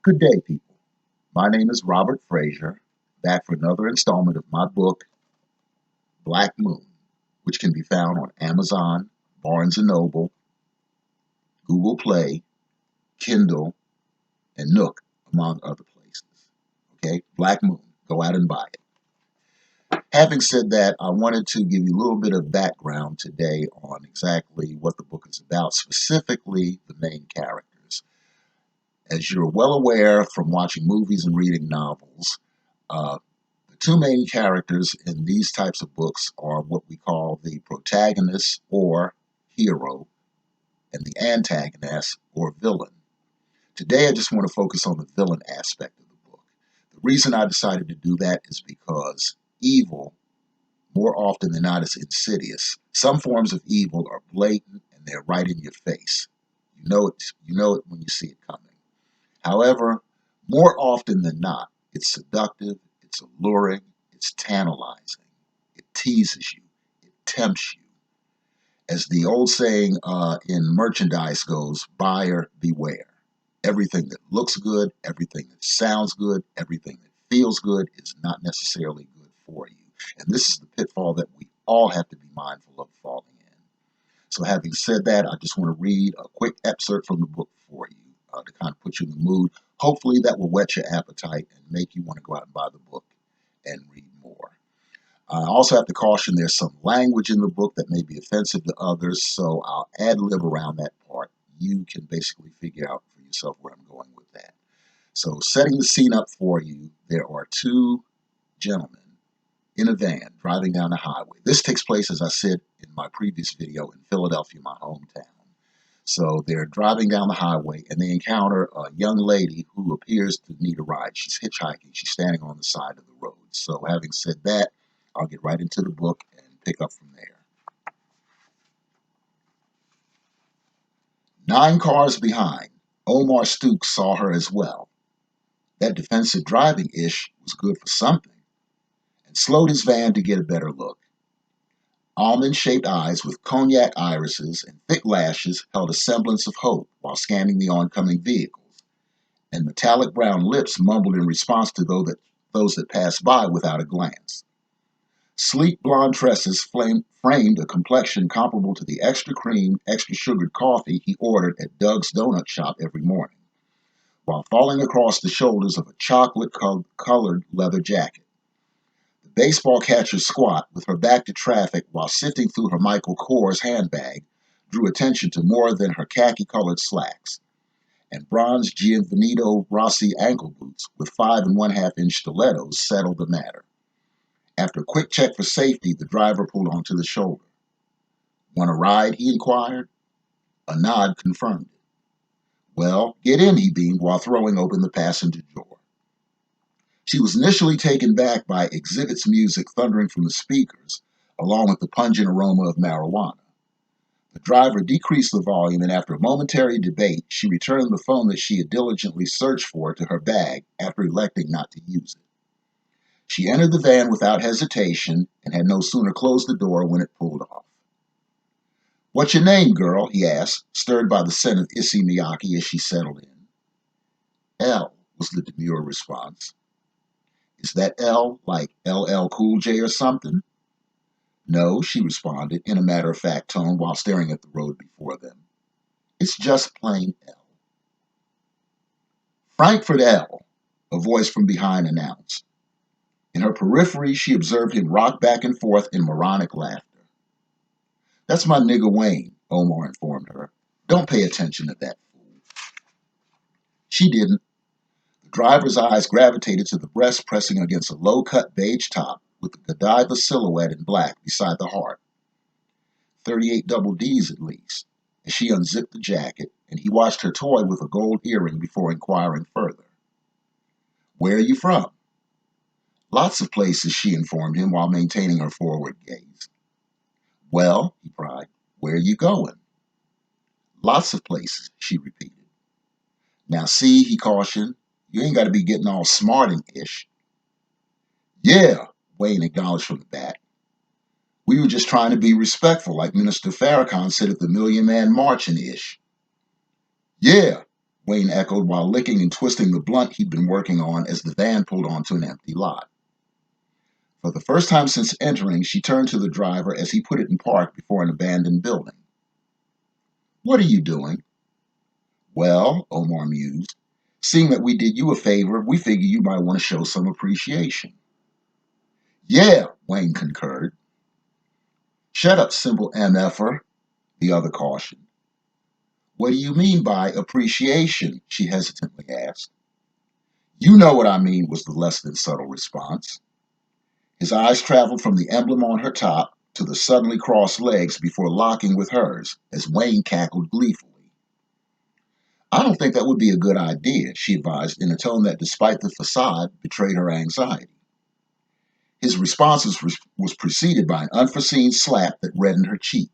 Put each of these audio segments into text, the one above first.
Good day, people. My name is Robert Frazier, back for another installment of my book, Black Moon, which can be found on Amazon, Barnes& Noble, Google Play, Kindle, and Nook, among other places. Okay, Black Moon. Go out and buy it. Having said that, I wanted to give you a little bit of background today on exactly what the book is about, specifically the main characters. As you're well aware from watching movies and reading novels, the two main characters in these types of books are what we call the protagonist or hero and the antagonist or villain. Today, I just want to focus on the villain aspect of the book. The reason I decided to do that is because evil, more often than not, is insidious. Some forms of evil are blatant and they're right in your face. You know it when you see it coming. However, more often than not, it's seductive, it's alluring, it's tantalizing, it teases you, it tempts you. As the old saying in merchandise goes, buyer beware. Everything that looks good, everything that sounds good, everything that feels good is not necessarily good for you. And this is the pitfall that we all have to be mindful of falling in. So having said that, I just want to read a quick excerpt from the book for you to kind of put you in the mood. Hopefully that will whet your appetite and make you want to go out and buy the book and read more. I also have to caution there's some language in the book that may be offensive to others, so I'll ad lib around that part. You can basically figure out for yourself where I'm going with that. So setting the scene up for you, there are two gentlemen in a van driving down the highway. This takes place, as I said in my previous video, in Philadelphia, my hometown. So they're driving down the highway and they encounter a young lady who appears to need a ride. She's hitchhiking. She's standing on the side of the road. So having said that, I'll get right into the book and pick up from there. 9 cars behind, Omar Stooks saw her as well. That defensive driving ish was good for something, and slowed his van to get a better look. Almond-shaped eyes with cognac irises and thick lashes held a semblance of hope while scanning the oncoming vehicles, and metallic brown lips mumbled in response to those that passed by without a glance. Sleek blonde tresses framed a complexion comparable to the extra cream, extra sugared coffee he ordered at Doug's Donut Shop every morning, while falling across the shoulders of a chocolate-colored leather jacket. The baseball catcher's squat, with her back to traffic while sifting through her Michael Kors handbag, drew attention to more than her khaki-colored slacks, and bronze Gianvito Rossi ankle boots with 5 1/2 inch stilettos settled the matter. After a quick check for safety, the driver pulled onto the shoulder. Want a ride? He inquired. A nod confirmed it. Well, get in, he beamed while throwing open the passenger door. She was initially taken back by Exhibit's music thundering from the speakers, along with the pungent aroma of marijuana. The driver decreased the volume, and after a momentary debate, she returned the phone that she had diligently searched for to her bag after electing not to use it. She entered the van without hesitation and had no sooner closed the door when it pulled off. What's your name, girl? He asked, stirred by the scent of Issey Miyake as she settled in. L, was the demure response. Is that L like LL Cool J or something? No, she responded in a matter-of-fact tone while staring at the road before them. It's just plain L. Frankfurt L, a voice from behind announced. In her periphery, she observed him rock back and forth in moronic laughter. That's my nigga Wayne, Omar informed her. Don't pay attention to that fool. She didn't. The driver's eyes gravitated to the breast pressing against a low-cut beige top with the Godiva silhouette in black beside the heart. 38 double Ds at least, as she unzipped the jacket, and he watched her toy with a gold earring before inquiring further. Where are you from? Lots of places, she informed him while maintaining her forward gaze. Well, he cried, where are you going? Lots of places, she repeated. Now see, he cautioned, you ain't got to be getting all smarting-ish. Yeah, Wayne acknowledged from the back. We were just trying to be respectful, like Minister Farrakhan said at the Million Man March and ish. Yeah, Wayne echoed while licking and twisting the blunt he'd been working on as the van pulled onto an empty lot. For the first time since entering, she turned to the driver as he put it in park before an abandoned building. "What are you doing?" "Well," Omar mused, "seeing that we did you a favor, we figure you might want to show some appreciation." "Yeah," Wayne concurred. "Shut up, simple MFer," the other cautioned. "What do you mean by appreciation?" she hesitantly asked. "You know what I mean," was the less than subtle response. His eyes traveled from the emblem on her top to the suddenly crossed legs before locking with hers as Wayne cackled gleefully. "I don't think that would be a good idea," she advised in a tone that, despite the facade, betrayed her anxiety. His response was preceded by an unforeseen slap that reddened her cheek.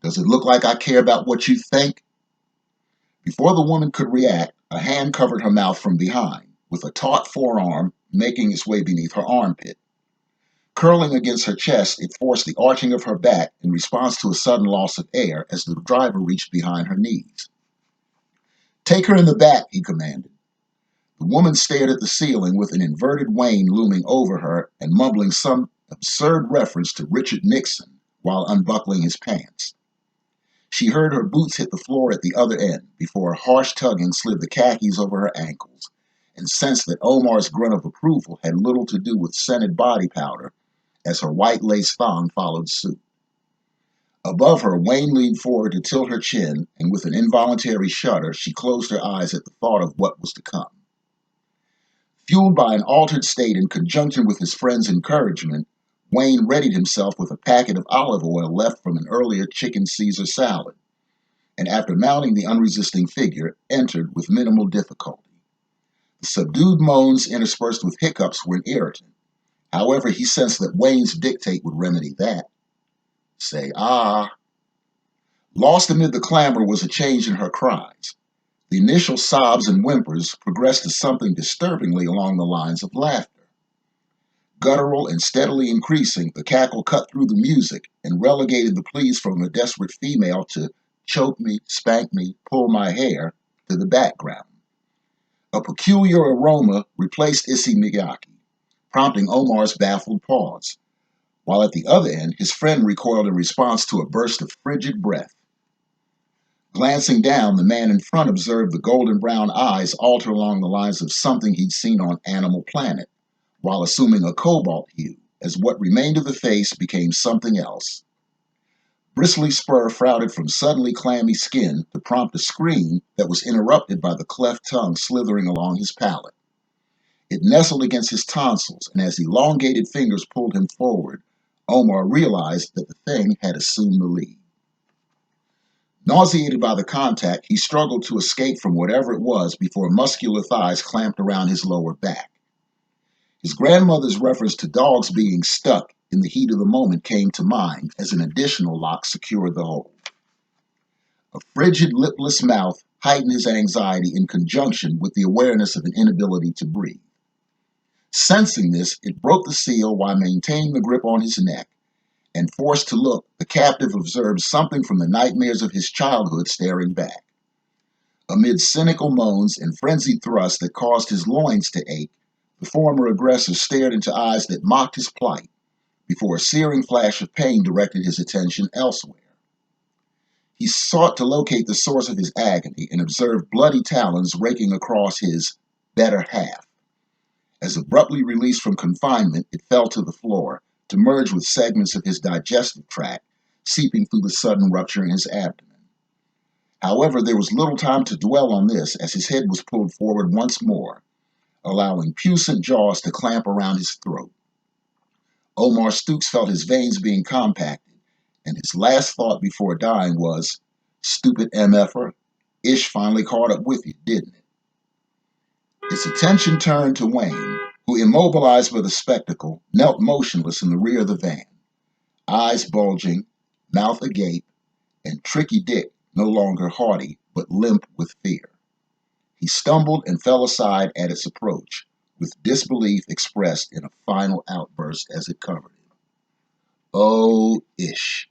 "Does it look like I care about what you think?" Before the woman could react, a hand covered her mouth from behind, with a taut forearm making its way beneath her armpit. Curling against her chest, it forced the arching of her back in response to a sudden loss of air as the driver reached behind her knees. "Take her in the back," he commanded. The woman stared at the ceiling with an inverted Wayne looming over her and mumbling some absurd reference to Richard Nixon while unbuckling his pants. She heard her boots hit the floor at the other end before a harsh tugging slid the khakis over her ankles, and sensed that Omar's grunt of approval had little to do with scented body powder as her white lace thong followed suit. Above her, Wayne leaned forward to tilt her chin, and with an involuntary shudder, she closed her eyes at the thought of what was to come. Fueled by an altered state in conjunction with his friend's encouragement, Wayne readied himself with a packet of olive oil left from an earlier chicken Caesar salad, and after mounting the unresisting figure, entered with minimal difficulty. The subdued moans interspersed with hiccups were an irritant. However, he sensed that Wayne's dictate would remedy that. "Say ah." Lost amid the clamor was a change in her cries. The initial sobs and whimpers progressed to something disturbingly along the lines of laughter. Guttural and steadily increasing, the cackle cut through the music and relegated the pleas from a desperate female to "choke me, spank me, pull my hair" to the background. A peculiar aroma replaced Issey Miyake, prompting Omar's baffled pause, while at the other end his friend recoiled in response to a burst of frigid breath. Glancing down, the man in front observed the golden brown eyes alter along the lines of something he'd seen on Animal Planet, while assuming a cobalt hue, as what remained of the face became something else. Bristly spur sprouted from suddenly clammy skin to prompt a scream that was interrupted by the cleft tongue slithering along his palate. It nestled against his tonsils, and as elongated fingers pulled him forward, Omar realized that the thing had assumed the lead. Nauseated by the contact, he struggled to escape from whatever it was before muscular thighs clamped around his lower back. His grandmother's reference to dogs being stuck in the heat of the moment came to mind as an additional lock secured the hold. A frigid, lipless mouth heightened his anxiety in conjunction with the awareness of an inability to breathe. Sensing this, it broke the seal while maintaining the grip on his neck, and forced to look, the captive observed something from the nightmares of his childhood staring back. Amid cynical moans and frenzied thrusts that caused his loins to ache, the former aggressor stared into eyes that mocked his plight, before a searing flash of pain directed his attention elsewhere. He sought to locate the source of his agony and observed bloody talons raking across his better half. As abruptly released from confinement, it fell to the floor, to merge with segments of his digestive tract, seeping through the sudden rupture in his abdomen. However, there was little time to dwell on this as his head was pulled forward once more, allowing puissant jaws to clamp around his throat. Omar Stooks felt his veins being compacted, and his last thought before dying was, "Stupid MFer, Ish finally caught up with you, didn't it?" Its attention turned to Wayne, who, immobilized by the spectacle, knelt motionless in the rear of the van, eyes bulging, mouth agape, and Tricky Dick no longer haughty, but limp with fear. He stumbled and fell aside at its approach, with disbelief expressed in a final outburst as it covered him. "Oh, Ish."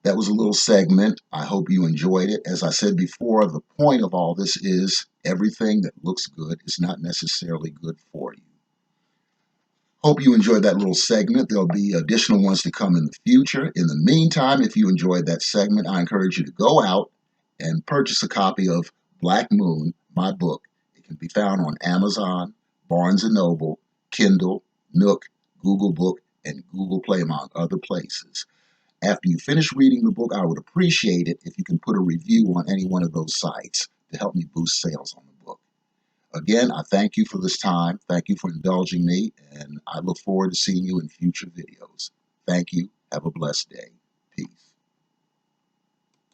That was a little segment. I hope you enjoyed it. As I said before, the point of all this is everything that looks good is not necessarily good for you. Hope you enjoyed that little segment. There'll be additional ones to come in the future. In the meantime, if you enjoyed that segment, I encourage you to go out and purchase a copy of Black Moon, my book. It can be found on Amazon, Barnes & Noble, Kindle, Nook, Google Book, and Google Play, among other places. After you finish reading the book, I would appreciate it if you can put a review on any one of those sites to help me boost sales on the book. Again, I thank you for this time. Thank you for indulging me, and I look forward to seeing you in future videos. Thank you. Have a blessed day. Peace.